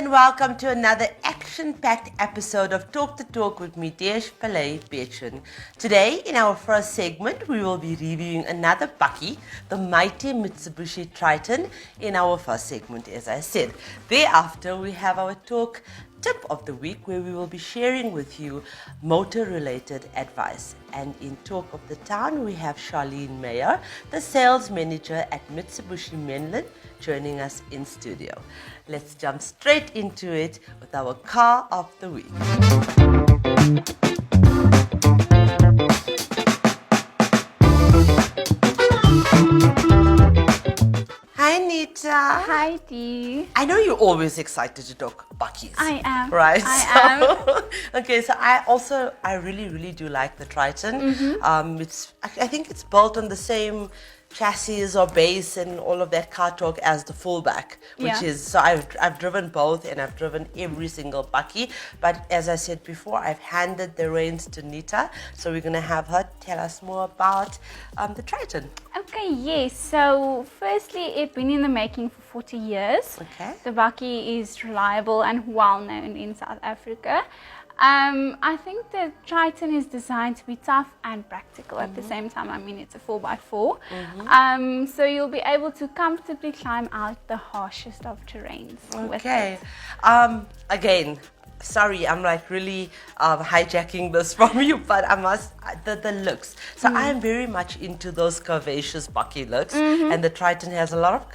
and welcome to another action-packed episode of Talk the Talk with me, Deesh Pillay Bechin. Today, in our first segment, we will be reviewing another bakkie, the mighty Mitsubishi Triton, in our first segment, as I said. Thereafter, we have our talk tip of the week, where we will be sharing with you motor-related advice. And in Talk of the Town, we have Charlene Meyer, the sales manager at Mitsubishi Menlyn, joining us in studio. Let's jump straight into it with our car of the week. Hi Nita. Hi Dee. I know you're always excited to talk bakkies. I am. Right? I am. Okay, so I really do like the Triton. Mm-hmm. I think it's built on the same chassis or base and all of that car talk as the fullback, which is, so I've driven both and I've driven every single bakkie, but as I said before, I've handed the reins to Nita, so we're going to have her tell us more about the Triton. Okay, yes. So firstly, it's been in the making for 40 years. Okay. The bakkie is reliable and well known in South Africa. I think the Triton is designed to be tough and practical at the same time. I mean, it's a 4x4. So you'll be able to comfortably climb out the harshest of terrains with it. Again, sorry, I'm like really hijacking this from you, but I must, the looks. So I am very much into those curvaceous bakkie looks, and the Triton has a lot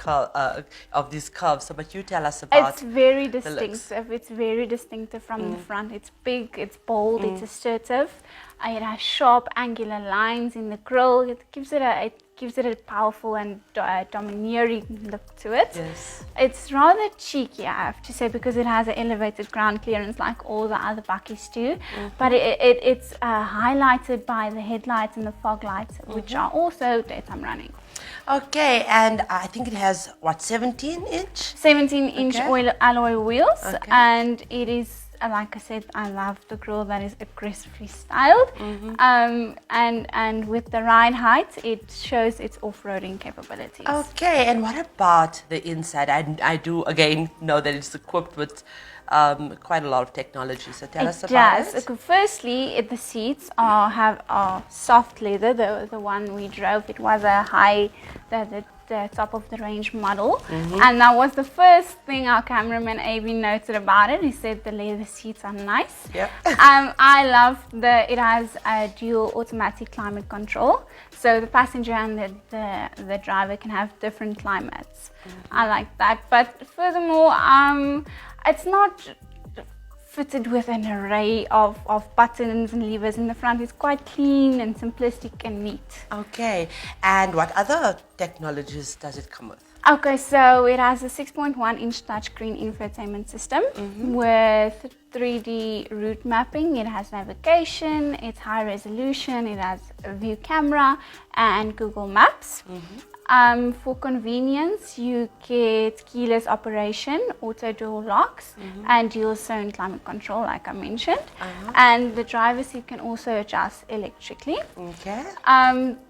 of these curves. So, but you tell us about It's very distinctive. It's very distinctive from the front. It's big, it's bold, it's assertive. It has sharp angular lines in the grille. It gives it a powerful and domineering look to it. Yes. It's rather cheeky, I have to say, because it has an elevated ground clearance like all the other bakkies do. But it's highlighted by the headlights and the fog lights, which are also daytime running. Okay, and I think it has, what, 17-inch? 17-inch alloy wheels, Okay. and it is, like I said, I love the grille that is aggressively styled, and with the ride height, it shows its off-roading capabilities. Okay, and what about the inside? I do again know that it's equipped with quite a lot of technology. So tell us about it. Okay, firstly, the seats are soft leather. The one we drove, it was the top of the range model, and that was the first thing our cameraman AB noted about it. He said the leather seats are nice. Yep. I love it has a dual automatic climate control, so the passenger and the driver can have different climates. I like that, but furthermore, it's not fitted with an array of buttons and levers in the front. It's quite clean and simplistic and neat. Okay, and what other technologies does it come with? Okay, so it has a 6.1-inch touchscreen infotainment system with 3D route mapping. It has navigation, it's high resolution, it has a view camera and Google Maps. For convenience, you get keyless operation, auto door locks, and dual zone climate control, like I mentioned. And the driver's seat can also adjust electrically. Okay.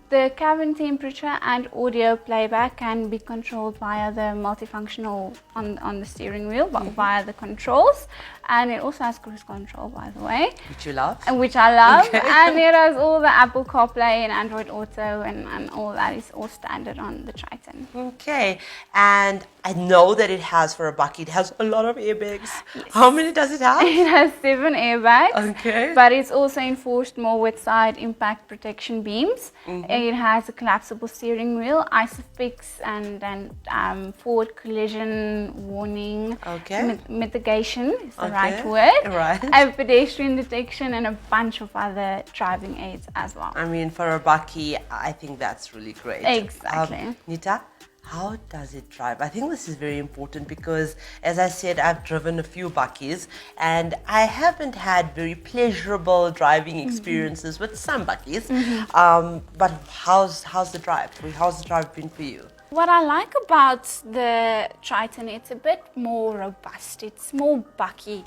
The cabin temperature and audio playback can be controlled via the multifunctional on the steering wheel, but via the controls. And it also has cruise control, by the way. Which you love? Which I love. Okay. And it has all the Apple CarPlay and Android Auto and all that is all standard on the Triton. Okay, and I know that it has, for a bakkie, it has a lot of airbags. Yes. How many does it have? It has 7 airbags. Okay. But it's also enforced more with side impact protection beams. It has a collapsible steering wheel, ISOFIX, and forward collision warning. Okay. Mitigation is the right Okay. word. Right. And pedestrian detection and a bunch of other driving aids as well. I mean, for a bakkie, I think that's really great. Exactly. Nita, how does it drive? I think this is very important because, as I said, I've driven a few bakkies and I haven't had very pleasurable driving experiences with some bakkies. But how's the drive? How's the drive been for you? What I like about the Triton, it's a bit more robust. It's more bakkie.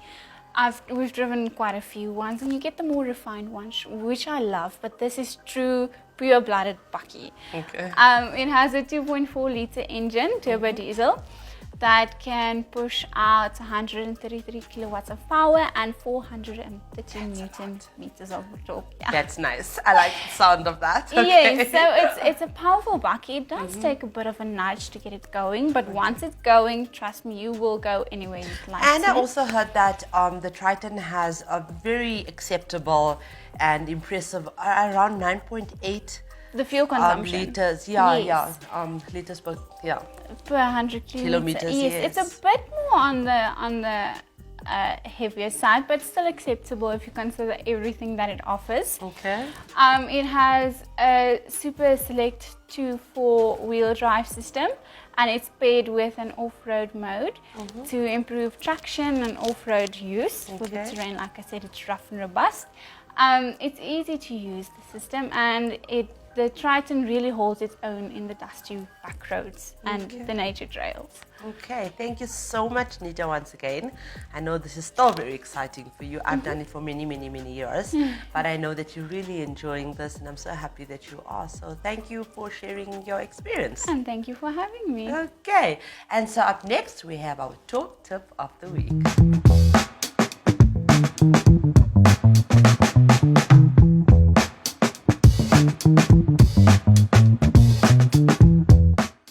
We've driven quite a few ones, and you get the more refined ones, which I love. But this is true pure-blooded bakkie. Okay. It has a 2.4 liter engine, turbo diesel. that can push out 133 kilowatts of power and 430 Newton meters of torque. Yeah. That's nice. I like the sound of that. Yes, so it's a powerful bakkie. It does take a bit of a nudge to get it going, but once it's going, trust me, you will go anywhere you'd like And to. I also heard that the Triton has a very acceptable and impressive around 9.8 the fuel consumption. liters. Yes. Liters per Per 100 kilometers. Yes, it's a bit more on the heavier side, but still acceptable if you consider everything that it offers. Okay. It has a Super Select 2-4 wheel drive system, and it's paired with an off-road mode to improve traction and off-road use. With the terrain, like I said, it's rough and robust. It's easy to use, the system, and the Triton really holds its own in the dusty back roads and the nature trails. Okay, thank you so much, Nita, once again. I know this is still very exciting for you. I've done it for many, many, many years, but I know that you're really enjoying this, and I'm so happy that you are. So thank you for sharing your experience. And thank you for having me. Okay, and so up next we have our talk tip of the week.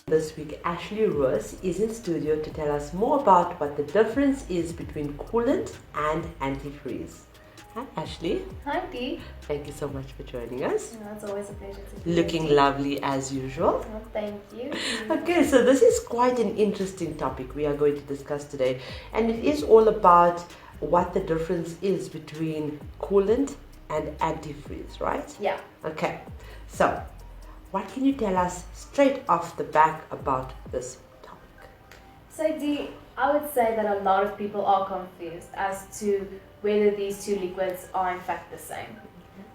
This week, Ashley Roos is in studio to tell us more about what the difference is between coolant and antifreeze. Hi, Ashley. Hi, Dee. Thank you so much for joining us. No, it's always a pleasure to be Looking here. lovely as usual. Oh, thank you. Okay, so this is quite an interesting topic we are going to discuss today, and it is all about what the difference is between coolant and antifreeze, right? Yeah. Okay, so what can you tell us straight off the back about this topic? So, Dee, I would say that a lot of people are confused as to whether these two liquids are in fact the same.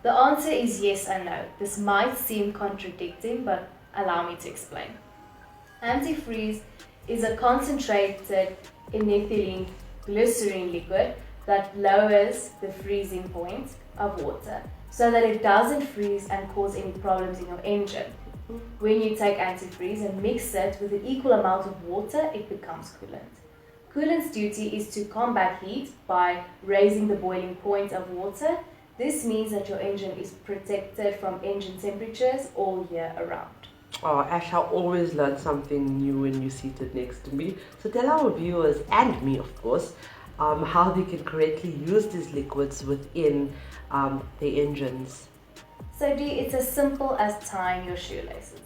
The answer is yes and no. This might seem contradicting, but allow me to explain. Antifreeze is a concentrated ethylene glycerin liquid that lowers the freezing point of water so that it doesn't freeze and cause any problems in your engine. When you take antifreeze and mix it with an equal amount of water, it becomes coolant. Coolant's duty is to combat heat by raising the boiling point of water. This means that your engine is protected from engine temperatures all year around. Oh, Ash, I always learn something new when you're seated next to me. So tell our viewers, and me of course, how they can correctly use these liquids within the engines. So Dee, it's as simple as tying your shoelaces.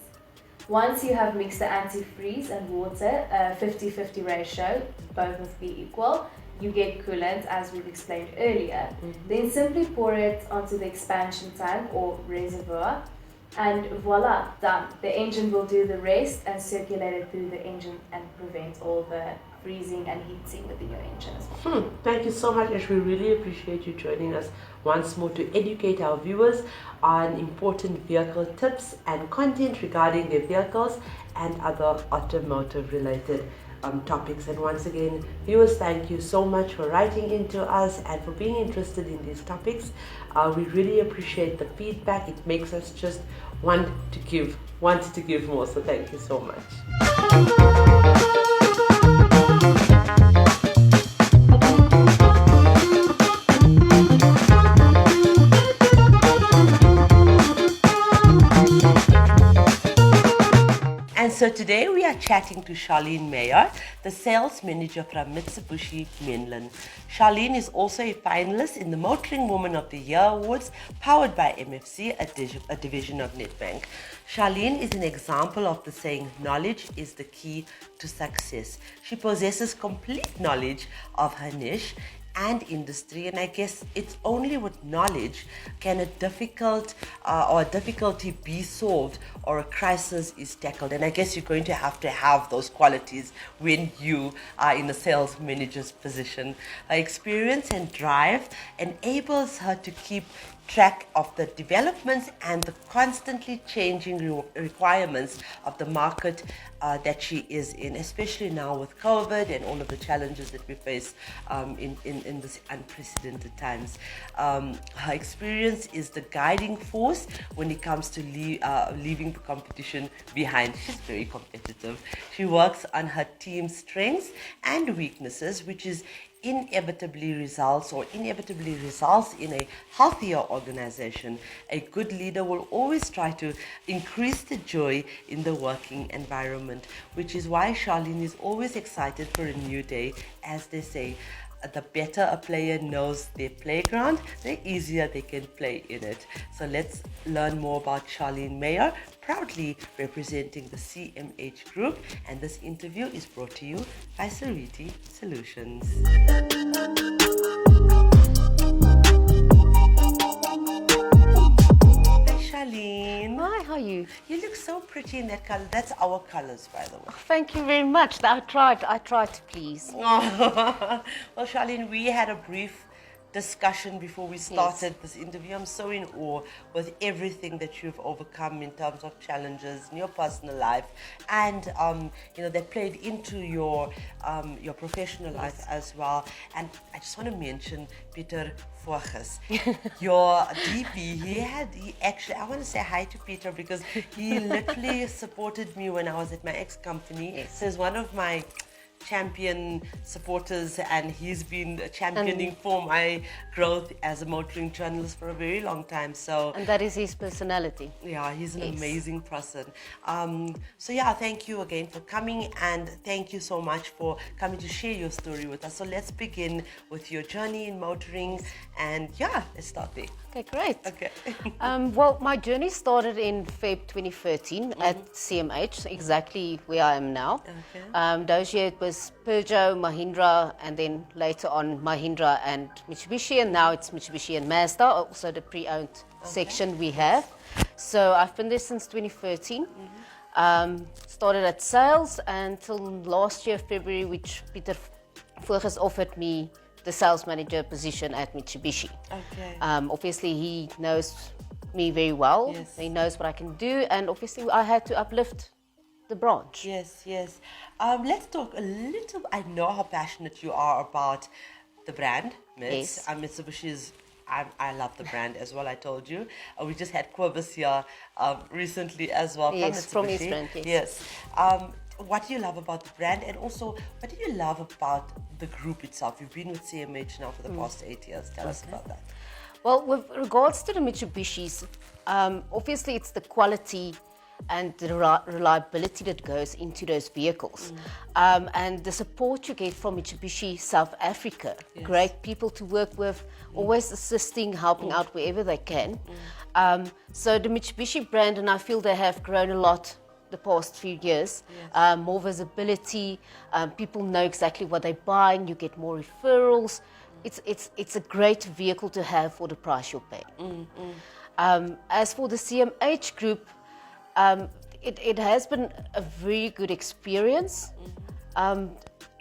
Once you have mixed the antifreeze and water, a 50-50 ratio, both must be equal, you get coolant as we've explained earlier. Then simply pour it onto the expansion tank or reservoir, and voila, done. The engine will do the rest and circulate it through the engine and prevent all the freezing and heating within your engines. Thank you so much, Ash. We really appreciate you joining us once more to educate our viewers on important vehicle tips and content regarding their vehicles and other automotive related topics. And once again, viewers, thank you so much for writing into us and for being interested in these topics. We really appreciate the feedback. It makes us just want to give more. So thank you so much. And so today we are chatting to Charlene Meyer, the sales manager from Mitsubishi Menlyn. Charlene is also a finalist in the Motoring Woman of the Year Awards, powered by MFC, a division of Nedbank. Charlene is an example of the saying, knowledge is the key to success. She possesses complete knowledge of her niche and industry, and I guess it's only with knowledge can a difficulty be solved or a crisis is tackled. And I guess you're going to have those qualities when you are in a sales manager's position. Her experience and drive enables her to keep track of the developments and the constantly changing requirements of the market that she is in, especially now with COVID and all of the challenges that we face in this unprecedented times. Her experience is the guiding force when it comes to leaving the competition behind. She's very competitive. She works on her team's strengths and weaknesses, which is inevitably results in a healthier organization. A good leader will always try to increase the joy in the working environment, which is why Charlene is always excited for a new day. As they say, the better a player knows their playground, the easier they can play in it. So let's learn more about Charlene Meyer, proudly representing the CMH Group, and this interview is brought to you by Sariti Solutions. Charlene. Hi, how are you? You look so pretty in that color. That's our colors, by the way. Thank you very much. I tried to please. Well, Charlene, we had a brief discussion before we started this interview. I'm so in awe with everything that you've overcome in terms of challenges in your personal life, and that played into your professional life as well. And I just want to mention Peter Forges, your DP. I want to say hi to Peter because he literally supported me when I was at my ex-company. Yes. So he's one of my champion supporters, and he's been championing for my growth as a motoring journalist for a very long time. And that is his personality. Yeah, he's an amazing person. Thank you again for coming, and thank you so much for coming to share your story with us. So let's begin with your journey in motoring, and let's start there. Okay, great. Okay. Well, my journey started in Feb 2013 at CMH, exactly where I am now. Okay. Those years it was Peugeot, Mahindra, and then later on Mahindra and Mitsubishi, and now it's Mitsubishi and Mazda, also the pre-owned section we have. So I've been there since 2013. Started at sales until last year, February, which Peter Forges offered me the sales manager position at Mitsubishi. Okay. Obviously, he knows me very well. Yes. He knows what I can do, and obviously I had to uplift the branch. Yes. Let's talk a little. I know how passionate you are about the brand, Mits. Yes. Mitsubishi is. I love the brand as well. I told you. We just had Quibus here recently as well. Yes, from from Mitsubishi. East Rand, Yes. What do you love about the brand, and also what do you love about the group itself? You've been with CMH now for the past 8 years. Tell us about that. Well, with regards to the Mitsubishis, obviously it's the quality and the reliability that goes into those vehicles. And the support you get from Mitsubishi South Africa. Yes. Great people to work with, always assisting, helping out wherever they can. So the Mitsubishi brand, and I feel they have grown a lot the past few years. Yes. More visibility, people know exactly what they're buying, you get more referrals. It's a great vehicle to have for the price you're paying. As for the CMH group, it has been a very good experience.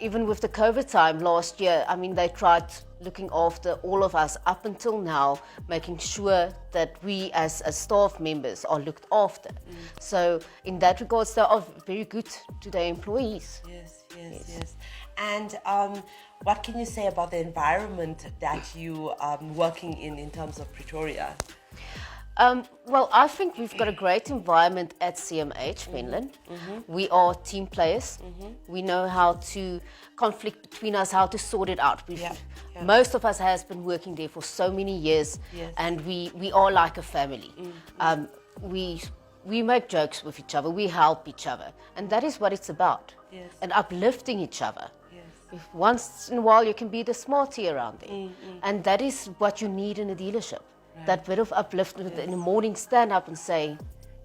Even with the COVID time last year, I mean, they tried looking after all of us up until now, making sure that we as staff members are looked after. So in that regards, they are very good to their employees. Yes. And what can you say about the environment that you are working in terms of Pretoria? Well, I think we've got a great environment at CMH Menlyn. We are team players. We know how to conflict between us, how to sort it out. Most of us has been working there for so many years, and we are like a family. We make jokes with each other, we help each other, and that is what it's about. And uplifting each other. If once in a while you can be the smarty around there, and that is what you need in a dealership. That bit of upliftment in the morning, stand up and say,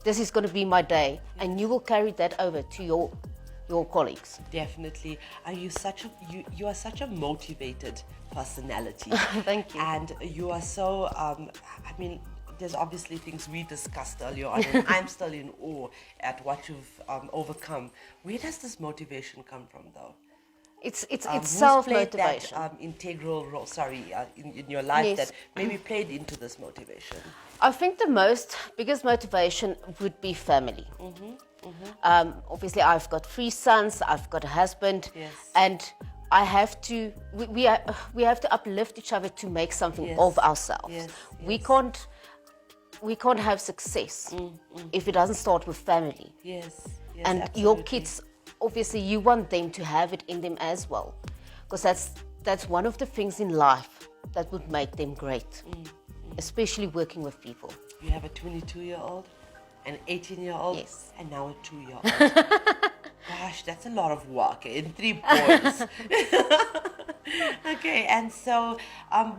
this is going to be my day, and you will carry that over to your colleagues. Definitely. You are such a motivated personality. Thank you. And you are so, there's obviously things we discussed earlier on, and I'm still in awe at what you've overcome. Where does this motivation come from, though? It's Who's self-motivation. played that integral role, in your life Yes. that maybe played into this motivation? I think the biggest motivation would be family. Obviously, I've got 3 sons, I've got a husband, Yes. and I have to. We have to uplift each other to make something Yes. of ourselves. Yes, We can't have success if it doesn't start with family. Yes, yes, And absolutely. your kids, obviously, you want them to have it in them as well, because that's one of the things in life that would make them great, especially working with people. You have a 22-year-old, an 18-year-old, Yes. and now a 2-year-old. Gosh, that's a lot of work in 3 boys. Okay, and so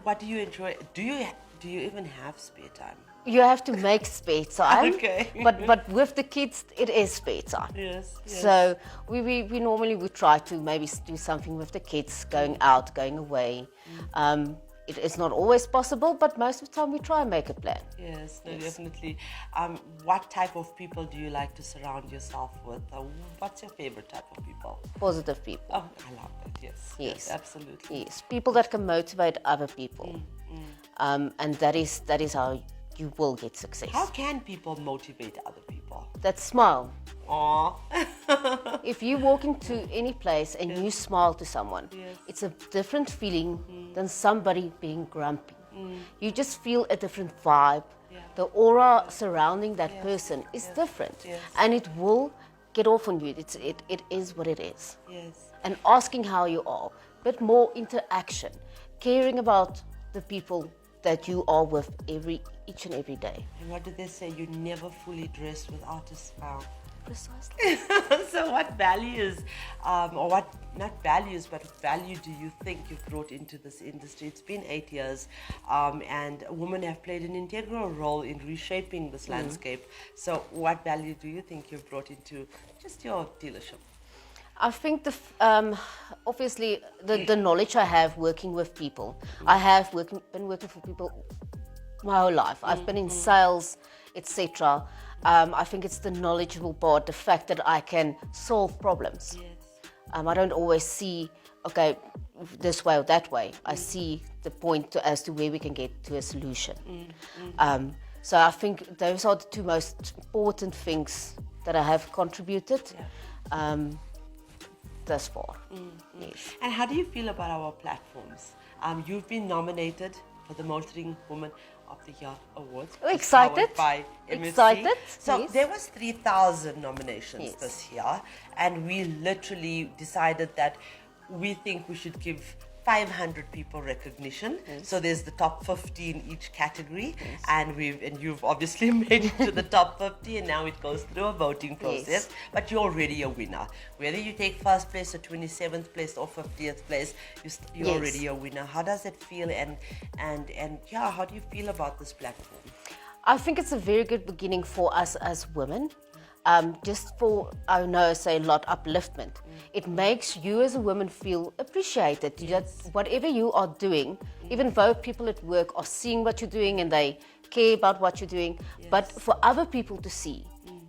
what do you enjoy? Do you even have spare time? You have to make spare time, Okay. but with the kids, it is spare time. Yes. So we normally would try to maybe do something with the kids, going out, going away. It is not always possible, but most of the time we try and make a plan. Yes, no, definitely. What type of people do you like to surround yourself with? What's your favorite type of people? Positive people. Oh, I love that. Yes. Yes. Absolutely. Yes, people that can motivate other people. And that is how you will get success. How can people motivate other people? That smile. Aw. If you walk into any place and you smile to someone, Yes. it's a different feeling than somebody being grumpy. You just feel a different vibe. Yeah. The aura surrounding that person is different. Yes. And it will get off on you. It is what it is. Yes. And asking how you are, but more interaction, caring about the people that you are with each and every day. And what do they say? You never fully dress without a smile. Precisely. So what values, or what, not values, but value do you think you've brought into this industry? It's been 8 years, and women have played an integral role in reshaping this landscape. So what value do you think you've brought into just your dealership? I think obviously the knowledge I have working with people. I have been working for people my whole life. I've been in sales, etc. I think it's the knowledgeable part, the fact that I can solve problems. Yes. I don't always see, okay, this way or that way. I see the point as to where we can get to a solution. So I think those are the 2 most important things that I have contributed thus far. Yes. And how do you feel about our platforms? You've been nominated for the Motoring Woman of the Year Awards. We're excited. By MSC. Excited, So yes. there was 3,000 nominations Yes. this year, and we literally decided that we think we should give 500 people recognition. So there's the top 50 in each category, and you've obviously made it to the top 50, and now it goes through a voting process. But you're already a winner. Whether you take first place or 27th place or 50th place, you're Yes. already a winner. How does it feel? And yeah, how do you feel about this platform? I think it's a very good beginning for us as women. Just for, I know, say a lot, upliftment. It makes you as a woman feel appreciated. That whatever you are doing, even though people at work are seeing what you're doing and they care about what you're doing, but for other people to see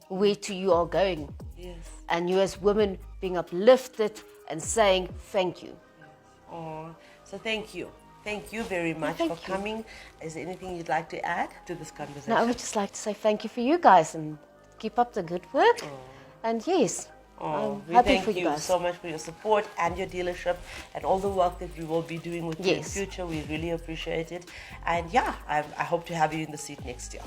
where to you are going. Yes. And you as women being uplifted and saying thank you. Oh, so thank you. Thank you very much thank for you. coming. Is there anything you'd like to add to this conversation? Now, I would just like to say thank you for you guys and keep up the good work. And yes, I'm We happy thank for you guys. so much for your support and your dealership and all the work that we will be doing with you in Yes. future. We really appreciate it. And yeah, I hope to have you in the seat next year.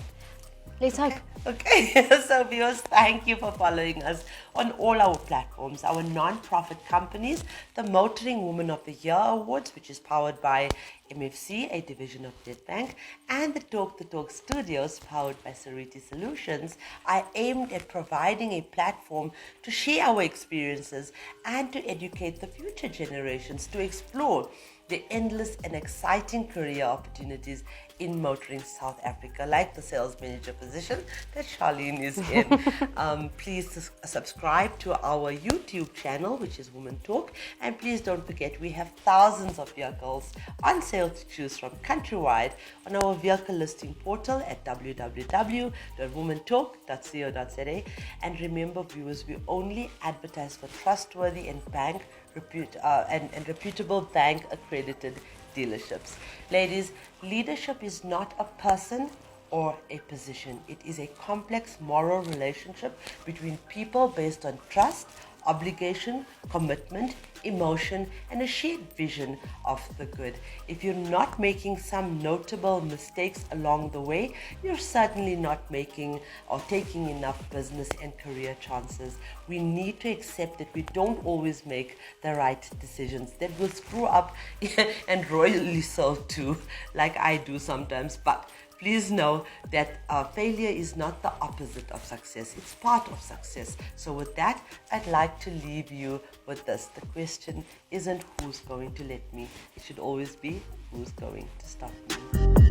Let's hope. Okay, so viewers, thank you for following us on all our platforms, our non-profit companies, the Motoring Woman of the Year Awards, which is powered by MFC, a division of Nedbank, and the Talk the Talk Studios, powered by Sariti Solutions, are aimed at providing a platform to share our experiences and to educate the future generations to explore the endless and exciting career opportunities in motoring South Africa, like the sales manager position that Charlene is in. Please subscribe to our YouTube channel, which is Women Talk, and please don't forget we have thousands of vehicles on sale to choose from countrywide on our vehicle listing portal at www.womentalk.co.za. And remember, viewers, we only advertise for trustworthy and bank and reputable bank accredited dealerships. Ladies, leadership is not a person or a position. It is a complex moral relationship between people based on trust, obligation, commitment, emotion, and a shared vision of the good. If you're not making some notable mistakes along the way, you're certainly not making or taking enough business and career chances. We need to accept that we don't always make the right decisions, that we'll screw up and royally so too, like I do sometimes. But please know that failure is not the opposite of success. It's part of success. So with that, I'd like to leave you with this. The question isn't who's going to let me. It should always be who's going to stop me.